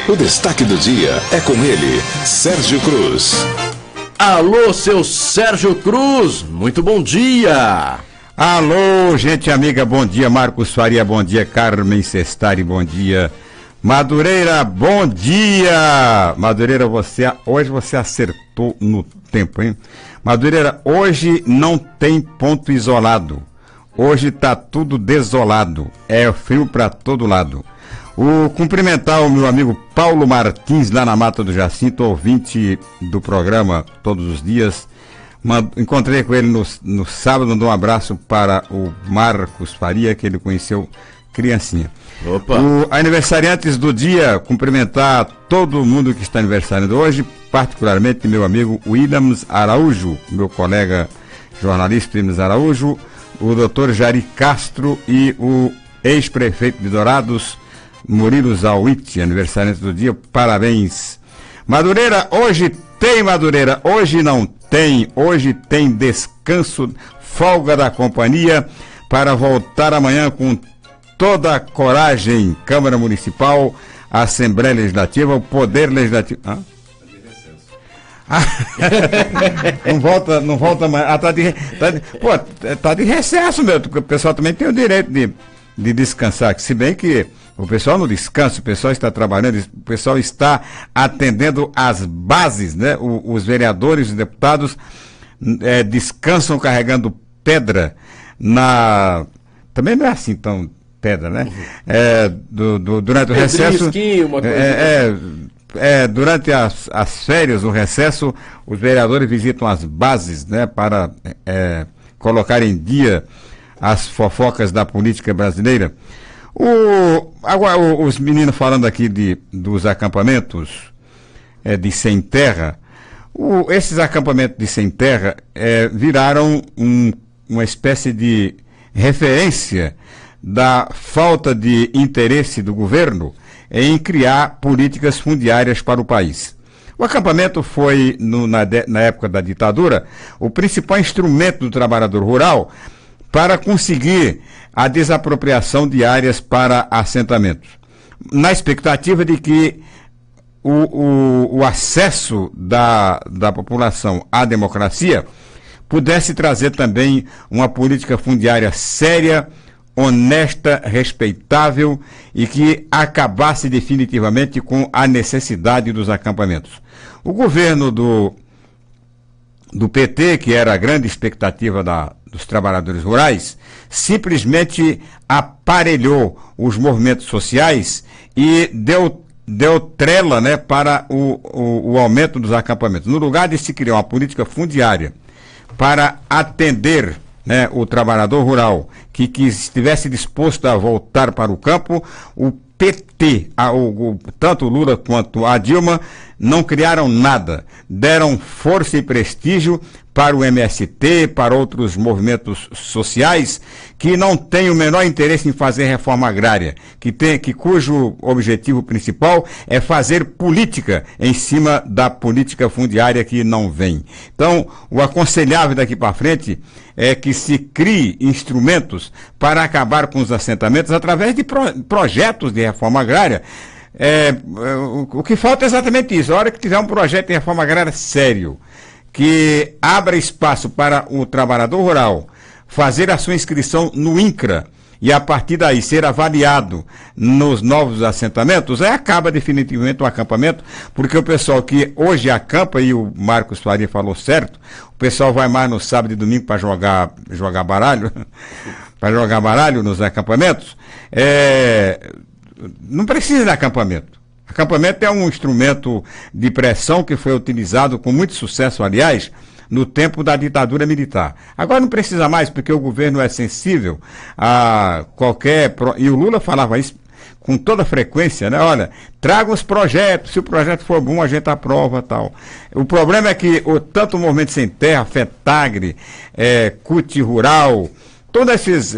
O destaque do dia é com ele, Sérgio Cruz. Alô, seu Sérgio Cruz, muito bom dia. Alô, gente amiga, bom dia. Marcos Faria, bom dia. Carmen Sestari, bom dia. Madureira, bom dia. Madureira, hoje você acertou no tempo, hein? Madureira, hoje não tem ponto isolado. Hoje tá tudo desolado. É frio pra todo lado. Cumprimentar o meu amigo Paulo Martins, lá na Mata do Jacinto, ouvinte do programa todos os dias. Encontrei com ele no sábado, mandou um abraço para o Marcos Faria, que ele conheceu criancinha. Opa! Aniversariantes do dia, cumprimentar todo mundo que está aniversariando hoje, particularmente meu amigo Williams Araújo, meu colega jornalista Williams Araújo, o doutor Jari Castro e o ex-prefeito de Dourados, Murilo Zawit, aniversariante do dia, parabéns. Madureira, hoje tem Madureira, hoje não tem, hoje tem descanso, folga da companhia, para voltar amanhã com toda a coragem, Câmara Municipal, Assembleia Legislativa, o Poder Legislativo. Não volta mais. Tá de recesso mesmo, porque o pessoal também tem o direito de descansar, se bem que o pessoal não descansa, o pessoal está trabalhando, o pessoal está atendendo às bases, né? Os vereadores, os deputados descansam carregando pedra também não é assim tão pedra, né? Durante o recesso. Durante as férias, o recesso, os vereadores visitam as bases, né? Para colocar em dia as fofocas da política brasileira. Agora, os meninos falando aqui dos acampamentos de sem terra, esses acampamentos de sem terra viraram uma espécie de referência da falta de interesse do governo em criar políticas fundiárias para o país. O acampamento foi, na época da ditadura, o principal instrumento do trabalhador rural para conseguir a desapropriação de áreas para assentamentos, na expectativa de que o acesso da população à democracia pudesse trazer também uma política fundiária séria, honesta, respeitável e que acabasse definitivamente com a necessidade dos acampamentos. O governo do PT, que era a grande expectativa dos trabalhadores rurais, simplesmente aparelhou os movimentos sociais e deu trela, né, para o aumento dos acampamentos. No lugar de se criar uma política fundiária para atender, né, o trabalhador rural que estivesse disposto a voltar para o campo, o PT, tanto o Lula quanto a Dilma, não criaram nada, deram força e prestígio para o MST, para outros movimentos sociais que não têm o menor interesse em fazer reforma agrária, cujo objetivo principal é fazer política em cima da política fundiária que não vem. Então, o aconselhável daqui para frente é que se crie instrumentos para acabar com os assentamentos através de projetos de reforma agrária. O que falta é exatamente isso. A hora que tiver um projeto de reforma agrária sério, que abra espaço para o trabalhador rural fazer a sua inscrição no INCRA e a partir daí ser avaliado nos novos assentamentos, aí acaba definitivamente o acampamento, porque o pessoal que hoje acampa, e o Marcos Faria falou certo, o pessoal vai mais no sábado e domingo para jogar baralho, para jogar baralho nos acampamentos, não precisa de acampamento. Acampamento é um instrumento de pressão que foi utilizado com muito sucesso, aliás, no tempo da ditadura militar. Agora não precisa mais, porque o governo é sensível a qualquer... E o Lula falava isso com toda frequência, né? Olha, traga os projetos, se o projeto for bom, a gente aprova, tal. O problema é que tanto o Movimento Sem Terra, FETAGRE, CUT Rural, todos esses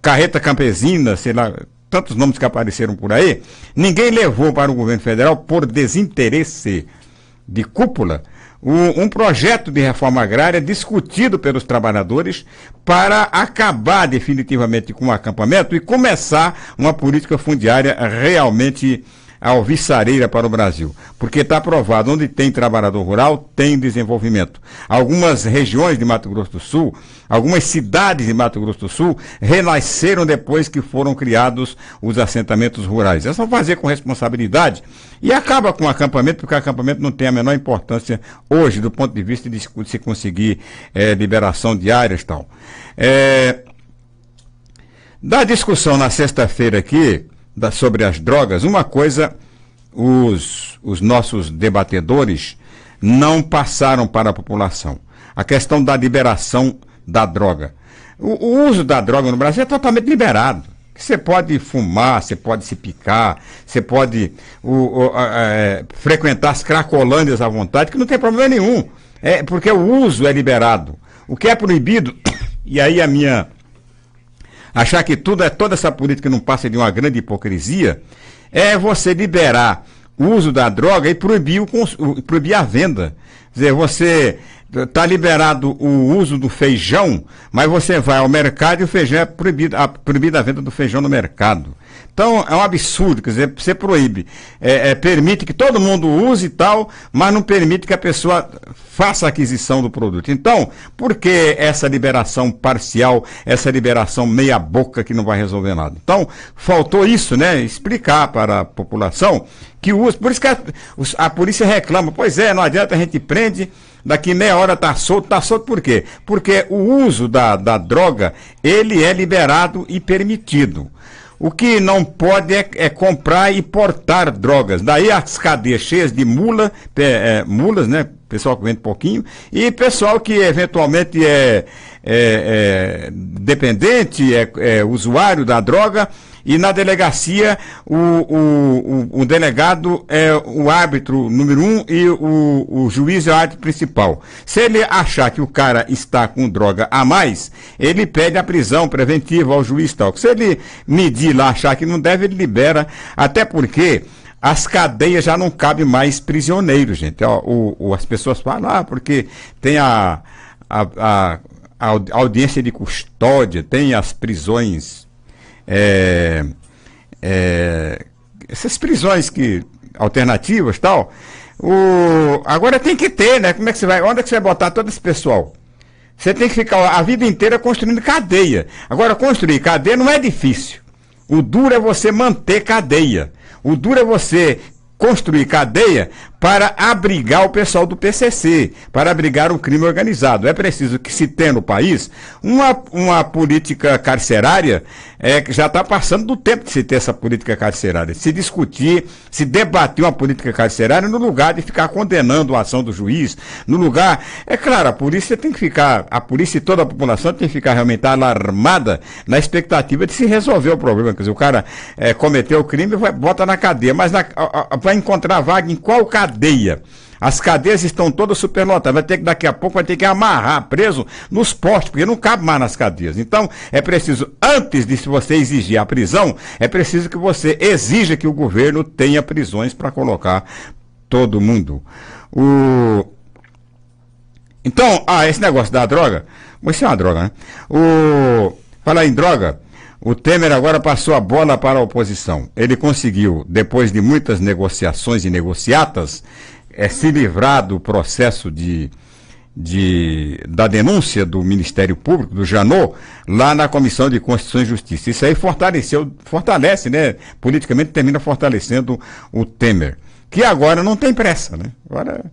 carreta campesina, sei lá, tantos nomes que apareceram por aí, ninguém levou para o governo federal por desinteresse de cúpula um projeto de reforma agrária discutido pelos trabalhadores para acabar definitivamente com o acampamento e começar uma política fundiária realmente alvissareira para o Brasil, porque está provado, onde tem trabalhador rural, tem desenvolvimento. Algumas regiões de Mato Grosso do Sul, algumas cidades de Mato Grosso do Sul, renasceram depois que foram criados os assentamentos rurais. É só fazer com responsabilidade e acaba com o acampamento, porque o acampamento não tem a menor importância hoje, do ponto de vista de se conseguir liberação de áreas e tal. Da discussão na sexta-feira aqui, sobre as drogas, uma coisa os nossos debatedores não passaram para a população: a questão da liberação da droga. O uso da droga no Brasil é totalmente liberado. Você pode fumar, você pode se picar, você pode frequentar as cracolândias à vontade, que não tem problema nenhum, porque o uso é liberado. O que é proibido, e aí achar que toda essa política não passa de uma grande hipocrisia, é você liberar o uso da droga e proibir a venda. Quer dizer, você está liberado o uso do feijão, mas você vai ao mercado e o feijão é proibida a venda do feijão no mercado. Então, é um absurdo, quer dizer, você proíbe, permite que todo mundo use e tal, mas não permite que a pessoa faça a aquisição do produto. Então, por que essa liberação parcial, essa liberação meia boca que não vai resolver nada? Então, faltou isso, né? Explicar para a população que o uso, por isso que a polícia reclama, pois não adianta, a gente prende, daqui meia hora está solto por quê? Porque o uso da droga, ele é liberado e permitido. O que não pode é comprar e portar drogas. Daí as cadeias cheias de mulas, né? Pessoal que vende pouquinho, e pessoal que eventualmente é dependente, usuário da droga, e na delegacia o delegado é o árbitro número 1 e o juiz é o árbitro principal. Se ele achar que o cara está com droga a mais, ele pede a prisão preventiva ao juiz tal. Se ele medir lá, achar que não deve, ele libera, até porque as cadeias já não cabem mais prisioneiros, gente. As pessoas falam, porque tem a audiência de custódia, tem as prisões, essas prisões alternativas e tal. Agora tem que ter, né? Como é que você vai? Onde é que você vai botar todo esse pessoal? Você tem que ficar a vida inteira construindo cadeia. Agora, construir cadeia não é difícil. O duro é você manter cadeia. O duro é você construir cadeia para abrigar o pessoal do PCC, para abrigar o crime organizado. É preciso que se tenha no país uma política carcerária que já está passando do tempo de se ter essa política carcerária, se discutir, se debater uma política carcerária no lugar de ficar condenando a ação do juiz, no lugar... É claro, a polícia e toda a população tem que ficar realmente alarmada na expectativa de se resolver o problema. Quer dizer, o cara cometeu o crime e bota na cadeia, mas vai encontrar vaga em qual cadeia? As cadeias estão todas superlotadas, daqui a pouco vai ter que amarrar preso nos postos, porque não cabe mais nas cadeias. Então, é preciso, antes de você exigir a prisão, é preciso que você exija que o governo tenha prisões para colocar todo mundo. Então, esse negócio da droga, isso é uma droga, né? Falar em droga, o Temer agora passou a bola para a oposição. Ele conseguiu, depois de muitas negociações e negociatas, se livrar do processo da denúncia do Ministério Público, do Janot, lá na Comissão de Constituição e Justiça. Isso aí fortalece, né? Politicamente termina fortalecendo o Temer, que agora não tem pressa, né? Agora...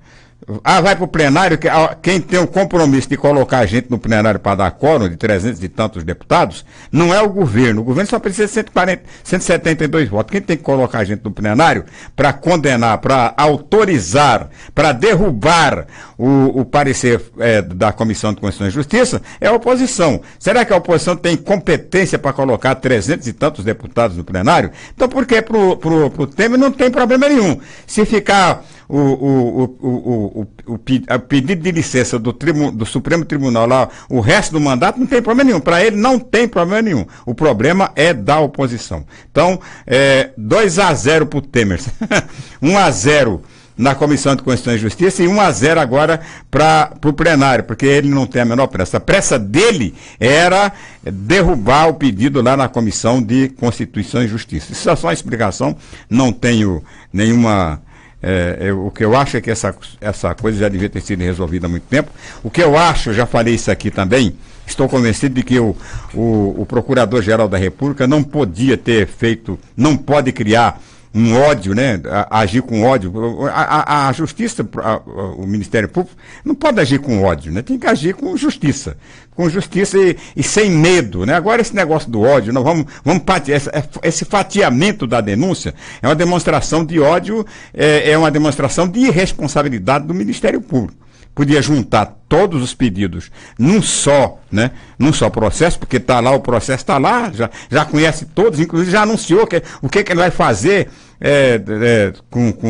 vai para o plenário, quem tem o compromisso de colocar a gente no plenário para dar quórum de 300 e tantos deputados, não é o governo só precisa de 172 votos. Quem tem que colocar a gente no plenário para condenar, para autorizar, para derrubar o parecer da Comissão de Constituição e Justiça é a oposição. Será que a oposição tem competência para colocar 300 e tantos deputados no plenário? Então, porque para o Temer não tem problema nenhum. Se ficar o pedido de licença do Supremo Tribunal lá, o resto do mandato, não tem problema nenhum. Para ele não tem problema nenhum. O problema é da oposição. Então, 2-0 para o Temer. 1-0 na Comissão de Constituição e Justiça e 1-0 agora para o plenário, porque ele não tem a menor pressa. A pressa dele era derrubar o pedido lá na Comissão de Constituição e Justiça. Isso é só uma explicação, não tenho nenhuma... o que eu acho é que essa coisa já devia ter sido resolvida há muito tempo. O que eu acho, já falei isso aqui também, estou convencido de que o Procurador-Geral da República não podia ter feito, não pode criar um ódio, né? Agir com ódio. A Justiça, o Ministério Público, não pode agir com ódio, né? Tem que agir com justiça. Com justiça e sem medo, né? Agora esse negócio do ódio, nós vamos esse fatiamento da denúncia é uma demonstração de ódio, é uma demonstração de irresponsabilidade do Ministério Público. Podia juntar todos os pedidos num só, né? Num só processo, porque tá lá, o processo está lá, já conhece todos, inclusive já anunciou o que ele vai fazer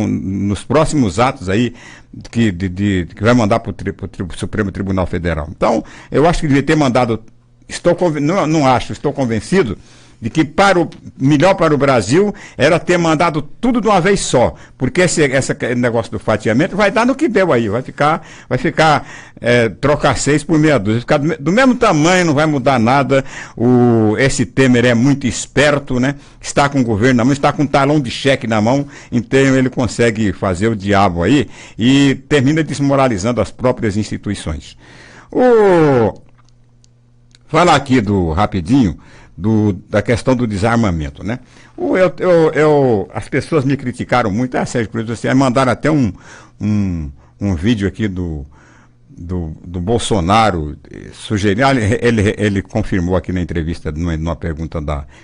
nos próximos atos aí que vai mandar para o Supremo Tribunal Federal. Então, eu acho que devia ter mandado, estou convencido de que melhor para o Brasil era ter mandado tudo de uma vez só, porque esse negócio do fatiamento vai dar no que deu aí, vai ficar trocar 6 por meia dúzia, vai ficar do mesmo tamanho, não vai mudar nada. Esse Temer é muito esperto, né? Está com o governo na mão, está com um talão de cheque na mão, então ele consegue fazer o diabo aí e termina desmoralizando as próprias instituições. Falar aqui rapidinho, da questão do desarmamento, né? As pessoas me criticaram muito, Sérgio Cruz, você mandaram até um vídeo aqui do Bolsonaro sugerindo, ele confirmou aqui na entrevista, numa pergunta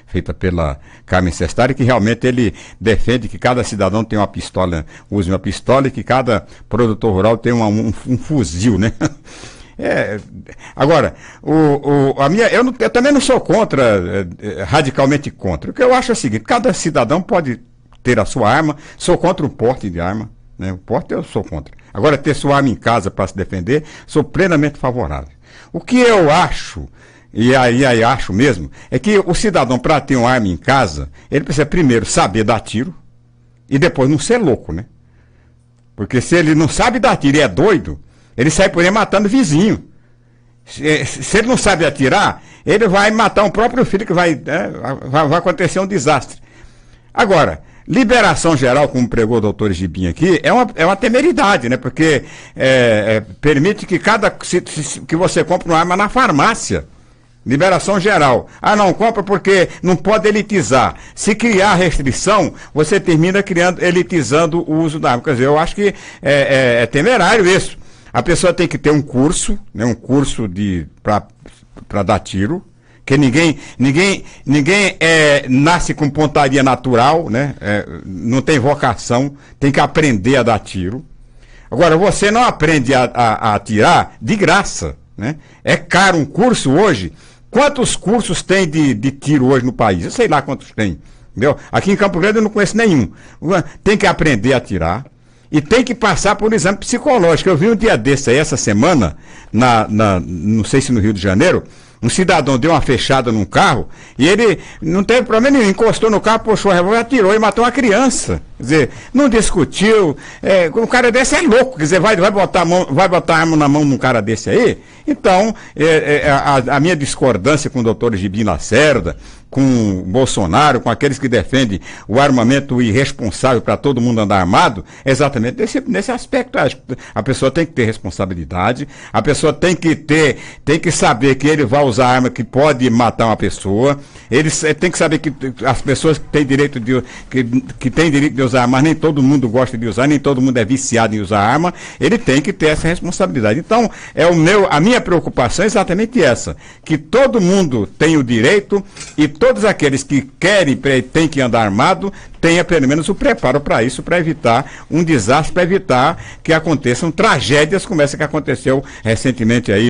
feita pela Carmen Sestari, que realmente ele defende que cada cidadão tem uma pistola, use uma pistola e que cada produtor rural tem um fuzil, né? Agora, eu também não sou contra, radicalmente contra. O que eu acho é o seguinte: cada cidadão pode ter a sua arma, sou contra o porte de arma, né? O porte eu sou contra. Agora, ter sua arma em casa para se defender, sou plenamente favorável. O que eu acho, e aí acho mesmo, é que o cidadão, para ter uma arma em casa, ele precisa primeiro saber dar tiro e depois não ser louco, né? Porque se ele não sabe dar tiro e é doido, ele sai por aí matando vizinho. Se ele não sabe atirar, ele vai matar um próprio filho, que vai acontecer um desastre. Agora, liberação geral, como pregou o doutor Gibim aqui, é uma temeridade, né? Porque permite que que você compre uma arma na farmácia. Liberação geral. Não compra porque não pode elitizar. Se criar restrição, você termina elitizando o uso da arma. Quer dizer, eu acho que é temerário isso. A pessoa tem que ter um curso, né, para dar tiro, que ninguém nasce com pontaria natural, né, não tem vocação, tem que aprender a dar tiro. Agora, você não aprende a atirar de graça, né? É caro um curso hoje. Quantos cursos tem de tiro hoje no país? Eu sei lá quantos tem, entendeu? Aqui em Campo Grande eu não conheço nenhum. Tem que aprender a atirar. E tem que passar por um exame psicológico. Eu vi um dia desse aí, essa semana, não sei se no Rio de Janeiro, um cidadão deu uma fechada num carro e ele não teve problema nenhum, encostou no carro, puxou o revólver, atirou e matou uma criança. Quer dizer, não discutiu. Um cara desse é louco, quer dizer, vai botar a arma na mão de um cara desse aí. Então, a minha discordância com o doutor Gibim Lacerda, com o Bolsonaro, com aqueles que defendem o armamento irresponsável para todo mundo andar armado, é exatamente nesse aspecto. A pessoa tem que ter responsabilidade, a pessoa tem que saber que ele vai usar arma que pode matar uma pessoa, ele tem que saber que as pessoas que têm direito de usar arma, mas nem todo mundo gosta de usar, nem todo mundo é viciado em usar arma, ele tem que ter essa responsabilidade. Então, a minha preocupação é exatamente essa, que todo mundo tem o direito e todos aqueles que têm que andar armado, tenha pelo menos o preparo para isso, para evitar um desastre, para evitar que aconteçam tragédias como essa que aconteceu recentemente aí